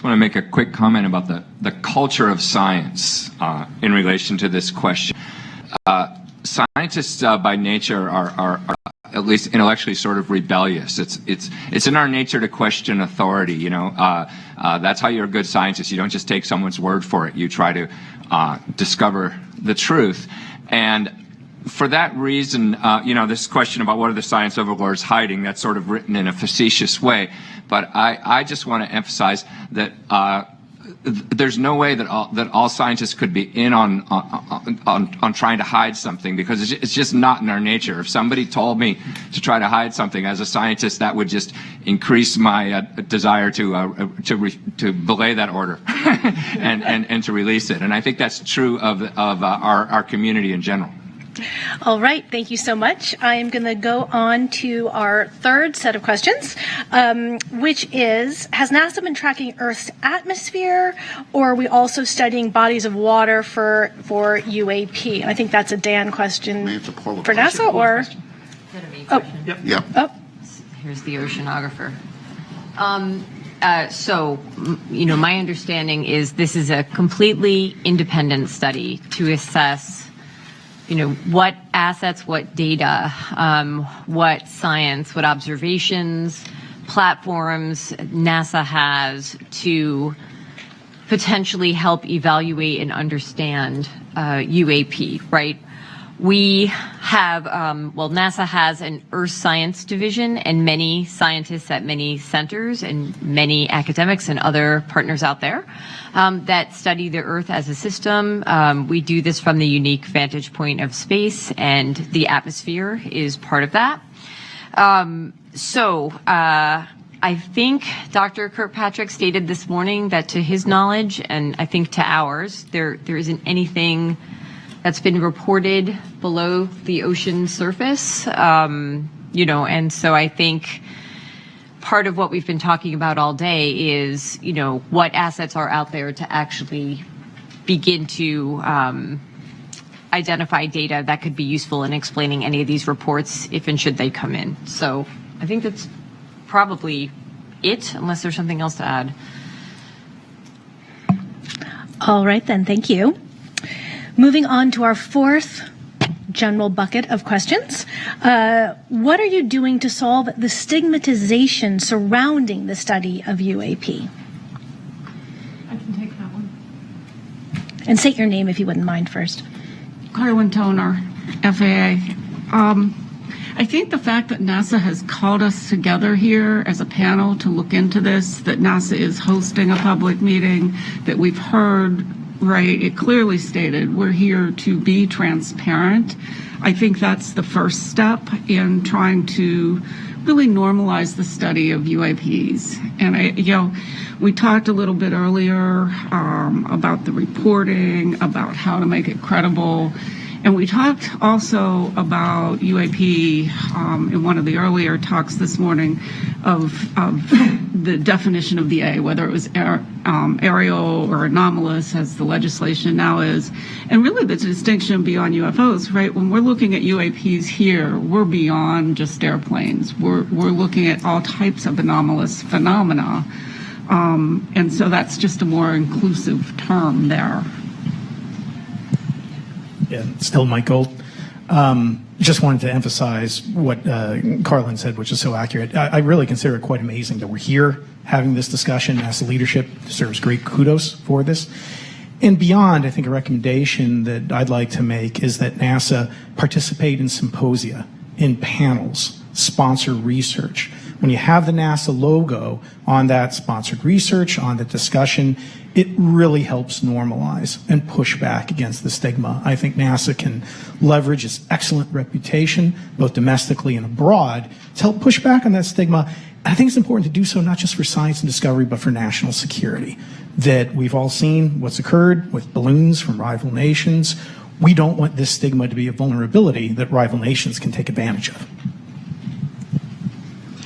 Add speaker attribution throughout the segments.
Speaker 1: want to make a quick comment about the culture of science in relation to this question. Scientists by nature are at least intellectually sort of rebellious. It's in our nature to question authority. You know, that's how you're a good scientist. You don't just take someone's word for it. You try to discover the truth. And for that reason, you know, this question about what are the science overlords hiding, that's sort of written in a facetious way. But I just want to emphasize that there's no way that all scientists could be in on trying to hide something, because it's just not in our nature. If somebody told me to try to hide something as a scientist, that would just increase my desire to belay that order and to release it. And I think that's true of our community in general.
Speaker 2: All right, thank you so much. I am going to go on to our third set of questions, which is, has NASA been tracking Earth's atmosphere, or are we also studying bodies of water for UAP? And I think that's a Dan question for NASA, or?
Speaker 3: Is that a me question?
Speaker 4: Yep.
Speaker 2: Oh.
Speaker 3: Here's the oceanographer. So, you know, my understanding is this is a completely independent study to assess, you know, what assets, what data, what science, what observations, platforms NASA has to potentially help evaluate and understand UAP, right? We have, NASA has an Earth Science division and many scientists at many centers and many academics and other partners out there that study the Earth as a system. We do this from the unique vantage point of space, and the atmosphere is part of that. I think Dr. Kirkpatrick stated this morning that to his knowledge, and I think to ours, there isn't anything that's been reported below the ocean surface, you know, and so I think part of what we've been talking about all day is, you know, what assets are out there to actually begin to identify data that could be useful in explaining any of these reports if and should they come in. So I think that's probably it, unless there's something else to add.
Speaker 2: All right, then, thank you. Moving on to our fourth general bucket of questions. What are you doing to solve the stigmatization surrounding the study of UAP?
Speaker 5: I can take that one.
Speaker 2: And state your name if you wouldn't mind first.
Speaker 5: Carlin Toner, FAA. I think the fact that NASA has called us together here as a panel to look into this, that NASA is hosting a public meeting, that we've heard, right, it clearly stated we're here to be transparent. I think that's the first step in trying to really normalize the study of UAPs. And we talked a little bit earlier about the reporting, about how to make it credible. And we talked also about UAP in one of the earlier talks this morning of the definition of the A, whether it was aerial or anomalous, as the legislation now is. And really the distinction beyond UFOs, right? When we're looking at UAPs here, we're beyond just airplanes. We're looking at all types of anomalous phenomena. And so that's just a more inclusive term there.
Speaker 6: Yeah, still Mike Gold. Just wanted to emphasize what Carlin said, which is so accurate. I really consider it quite amazing that we're here having this discussion. NASA leadership deserves great kudos for this. And beyond, I think a recommendation that I'd like to make is that NASA participate in symposia, in panels, sponsor research. When you have the NASA logo on that sponsored research, on the discussion, it really helps normalize and push back against the stigma. I think NASA can leverage its excellent reputation, both domestically and abroad, to help push back on that stigma. And I think it's important to do so not just for science and discovery, but for national security. That we've all seen what's occurred with balloons from rival nations. We don't want this stigma to be a vulnerability that rival nations can take advantage of.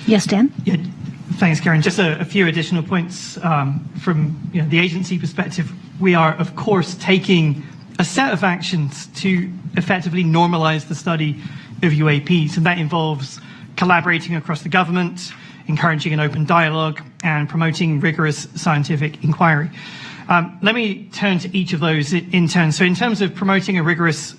Speaker 2: Yes, Dan?
Speaker 7: Yeah, thanks, Karen. Just a few additional points from the agency perspective. We are, of course, taking a set of actions to effectively normalize the study of UAPs, and that involves collaborating across the government, encouraging an open dialogue, and promoting rigorous scientific inquiry. Let me turn to each of those in turn. So in terms of promoting a rigorous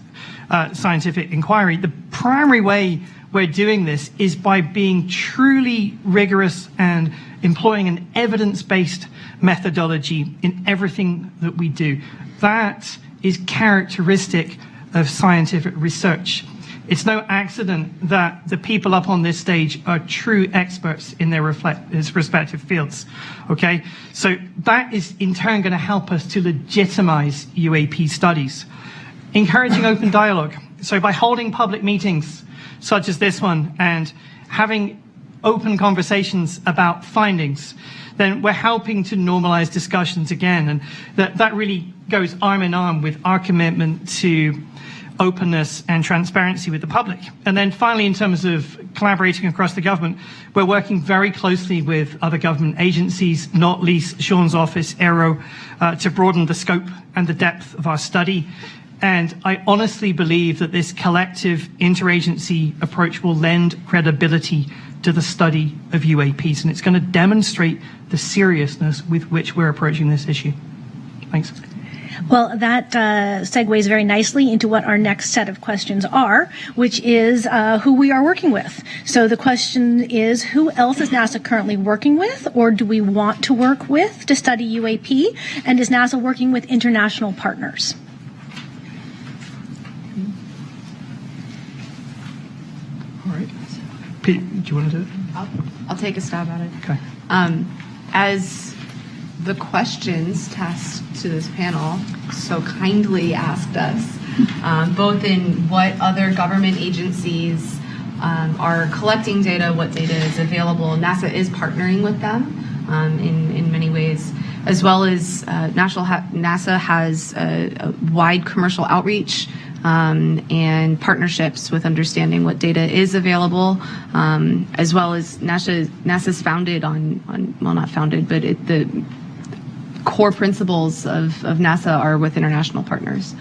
Speaker 7: scientific inquiry, the primary way we're doing this is by being truly rigorous and employing an evidence-based methodology in everything that we do. That is characteristic of scientific research. It's no accident that the people up on this stage are true experts in their respective fields. Okay, so that is in turn going to help us to legitimize UAP studies. Encouraging open dialogue. So by holding public meetings such as this one and having open conversations about findings, then we're helping to normalize discussions again. And that really goes arm in arm with our commitment to openness and transparency with the public. And then finally, in terms of collaborating across the government, we're working very closely with other government agencies, not least Sean's office, Aero, to broaden the scope and the depth of our study. And I honestly believe that this collective interagency approach will lend credibility to the study of UAPs, and it's going to demonstrate the seriousness with which we're approaching this issue. Thanks.
Speaker 2: Well, that segues very nicely into what our next set of questions are, which is who we are working with. So the question is, who else is NASA currently working with, or do we want to work with to study UAP? And is NASA working with international partners?
Speaker 7: All right. Pete, do you want to do it?
Speaker 4: I'll take a stab at it.
Speaker 7: Okay.
Speaker 4: As the questions tasked to this panel so kindly asked us, both in what other government agencies are collecting data, what data is available. NASA is partnering with them in many ways, as well as NASA has a wide commercial outreach and partnerships with understanding what data is available, as well as NASA's founded on well, not founded, but the core principles of NASA are with international partners.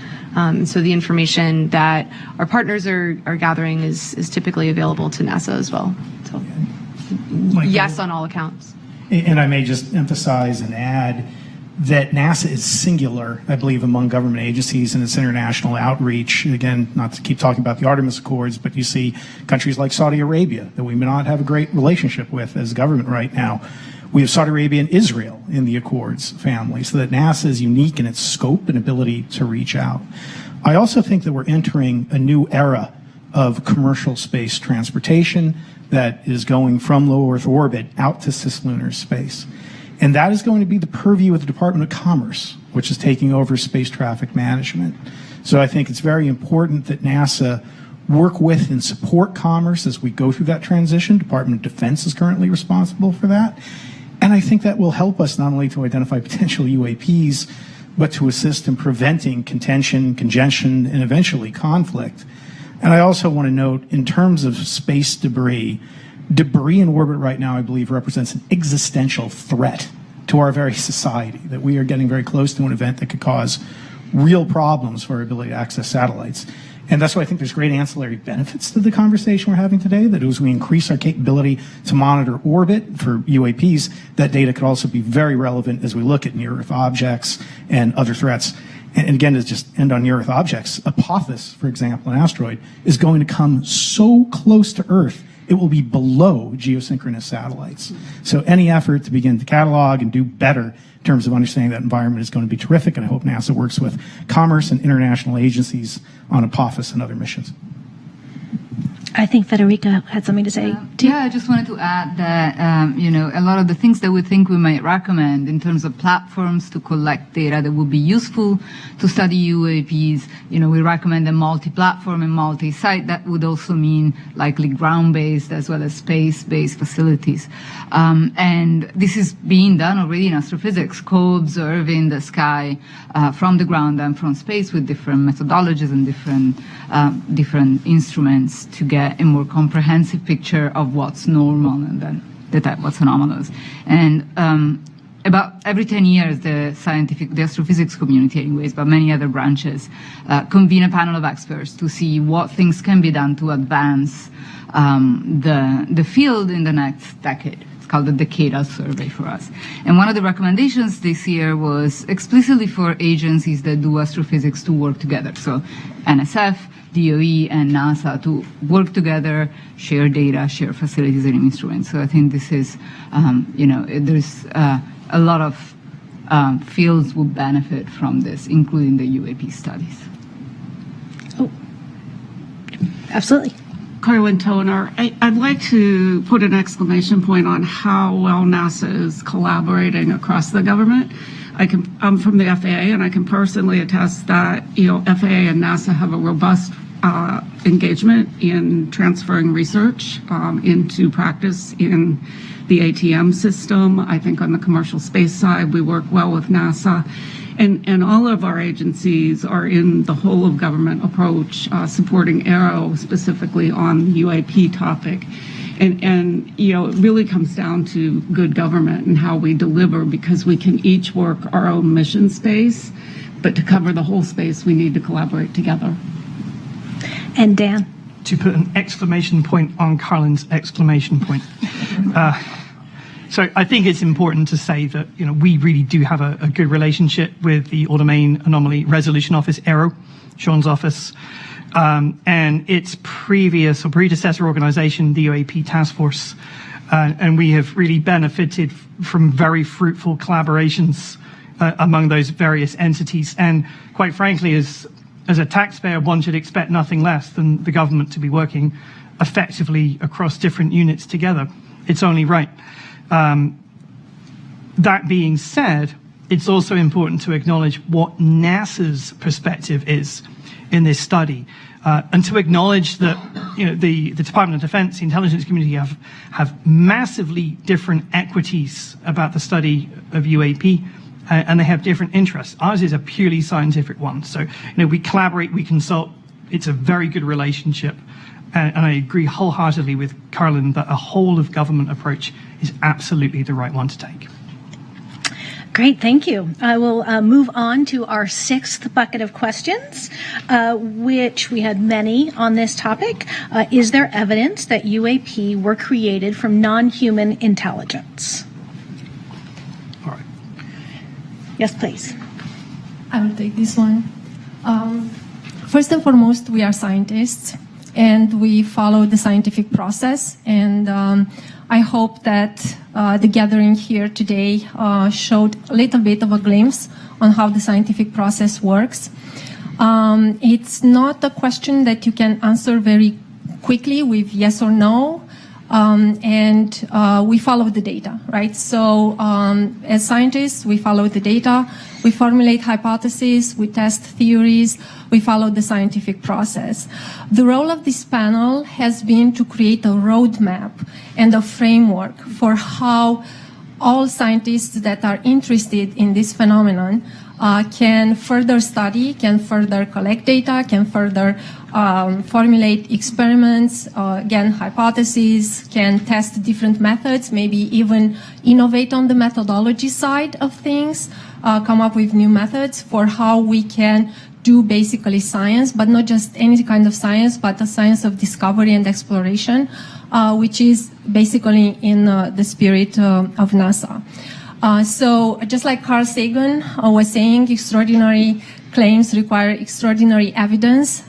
Speaker 4: So the information that our partners are gathering is typically available to NASA as well. So yes, on all accounts.
Speaker 6: And I may just emphasize and add that NASA is singular, I believe, among government agencies in its international outreach. Again, not to keep talking about the Artemis Accords, but you see countries like Saudi Arabia that we may not have a great relationship with as a government right now. We have Saudi Arabia and Israel in the Accords family, so that NASA is unique in its scope and ability to reach out. I also think that we're entering a new era of commercial space transportation that is going from low Earth orbit out to cislunar space. And that is going to be the purview of the Department of Commerce, which is taking over space traffic management. So I think it's very important that NASA work with and support commerce as we go through that transition. Department of Defense is currently responsible for that. And I think that will help us not only to identify potential UAPs, but to assist in preventing contention, congestion, and eventually conflict. And I also want to note, in terms of space debris in orbit right now, I believe, represents an existential threat to our very society, that we are getting very close to an event that could cause real problems for our ability to access satellites. And that's why I think there's great ancillary benefits to the conversation we're having today, that as we increase our capability to monitor orbit for UAPs, that data could also be very relevant as we look at near-Earth objects and other threats. And again, to just end on near-Earth objects, Apophis, for example, an asteroid, is going to come so close to Earth, it will be below geosynchronous satellites. So any effort to begin to catalog and do better in terms of understanding that environment is going to be terrific, and I hope NASA works with commerce and international agencies on Apophis and other missions.
Speaker 2: I think Federica had something to say.
Speaker 8: Yeah, I just wanted to add that, a lot of the things that we think we might recommend in terms of platforms to collect data that would be useful to study UAPs, we recommend a multi-platform and multi-site. That would also mean likely ground-based as well as space-based facilities. And this is being done already in astrophysics, co-observing the sky from the ground and from space with different methodologies and different instruments to get a more comprehensive picture of what's normal and then detect what's anomalous. And about every 10 years, the astrophysics community anyways, but many other branches, convene a panel of experts to see what things can be done to advance the field in the next decade. It's called the Decadal Survey for us. And one of the recommendations this year was explicitly for agencies that do astrophysics to work together. So NSF, DOE, and NASA to work together, share data, share facilities and instruments. So I think this is, there's a lot of fields will benefit from this, including the UAP studies.
Speaker 2: Absolutely.
Speaker 5: Carlin Toner, I'd like to put an exclamation point on how well NASA is collaborating across the government. I'm from the FAA, and I can personally attest that FAA and NASA have a robust engagement in transferring research into practice in the ATM system. I think on the commercial space side, we work well with NASA. And all of our agencies are in the whole of government approach, supporting Aero specifically on the UAP topic. And it really comes down to good government and how we deliver, because we can each work our own mission space, but to cover the whole space, we need to collaborate together.
Speaker 2: And Dan?
Speaker 7: To put an exclamation point on Carlin's exclamation point. So I think it's important to say that we really do have a good relationship with the All Domain Anomaly Resolution Office, Aero, Sean's office, and its previous or predecessor organization, the UAP Task Force, and we have really benefited from very fruitful collaborations among those various entities. And quite frankly, as a taxpayer, one should expect nothing less than the government to be working effectively across different units together. It's only right. That being said, it's also important to acknowledge what NASA's perspective is in this study, and to acknowledge that the Department of Defense, the intelligence community have massively different equities about the study of UAP, and they have different interests. Ours is a purely scientific one, so we collaborate, we consult. It's a very good relationship. And I agree wholeheartedly with Carlin that a whole of government approach is absolutely the right one to take.
Speaker 2: Great, thank you. I will move on to our sixth bucket of questions, which we had many on this topic. Is there evidence that UAP were created from non-human intelligence?
Speaker 7: All right.
Speaker 2: Yes, please.
Speaker 9: I will take this one. First and foremost, we are scientists, and we follow the scientific process. And I hope that the gathering here today showed a little bit of a glimpse on how the scientific process works. It's not a question that you can answer very quickly with yes or no. And we follow the data, right? So as scientists, we follow the data, we formulate hypotheses, we test theories, we follow the scientific process. The role of this panel has been to create a roadmap and a framework for how all scientists that are interested in this phenomenon can further study, can further collect data, can further formulate experiments, again, hypotheses, can test different methods, maybe even innovate on the methodology side of things, come up with new methods for how we can do basically science, but not just any kind of science, but a science of discovery and exploration, which is basically in the spirit of NASA. So just like Carl Sagan was saying, extraordinary claims require extraordinary evidence.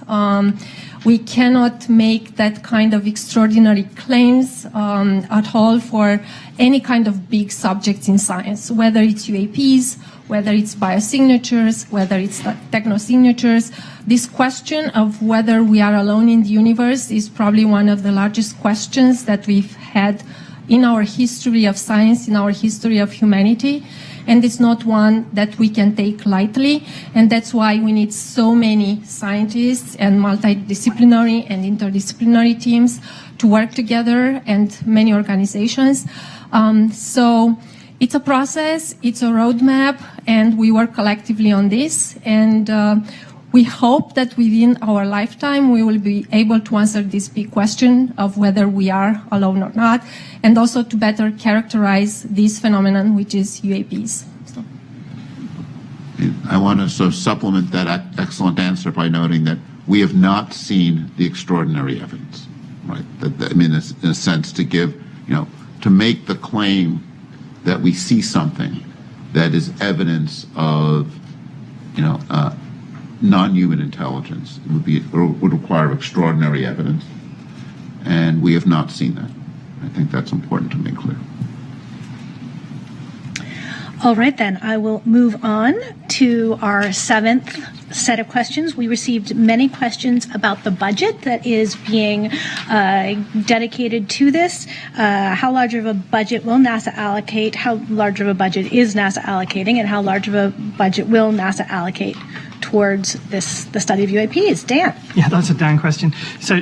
Speaker 9: We cannot make that kind of extraordinary claims at all for any kind of big subjects in science, whether it's UAPs, whether it's biosignatures, whether it's technosignatures. This question of whether we are alone in the universe is probably one of the largest questions that we've had in our history of science, in our history of humanity. And it's not one that we can take lightly. And that's why we need so many scientists and multidisciplinary and interdisciplinary teams to work together, and many organizations. So it's a process, it's a roadmap, and we work collectively on this. And we hope that within our lifetime, we will be able to answer this big question of whether we are alone or not, and also to better characterize this phenomenon, which is UAPs. So.
Speaker 10: I want to sort of supplement that excellent answer by noting that we have not seen the extraordinary evidence, right? I mean, in a sense, to give, to make the claim that we see something that is evidence of, non-human intelligence. It would require extraordinary evidence, and we have not seen that. I think that's important to make clear.
Speaker 2: All right, then I will move on to our 7th set of questions. We received many questions about the budget that is being dedicated to this. How large of a budget will NASA allocate? How large of a budget is NASA allocating? And how large of a budget will NASA allocate towards the study of UAPs? Dan?
Speaker 7: Yeah, that's a Dan question. So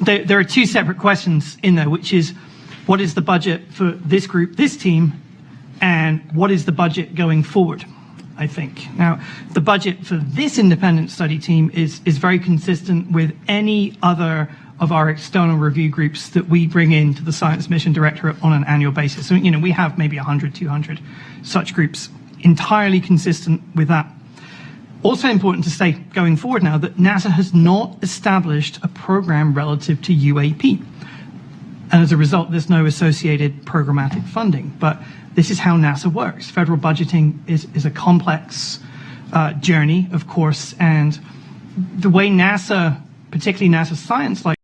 Speaker 7: there are 2 separate questions in there, which is, what is the budget for this group, this team, and what is the budget going forward, I think. Now, the budget for this independent study team is very consistent with any other of our external review groups that we bring into the Science Mission Directorate on an annual basis. So, we have maybe 100, 200 such groups, entirely consistent with that. Also important to say going forward now that NASA has not established a program relative to UAP. And as a result, there's no associated programmatic funding. But this is how NASA works. Federal budgeting is a complex journey, of course, and the way NASA, particularly NASA Science,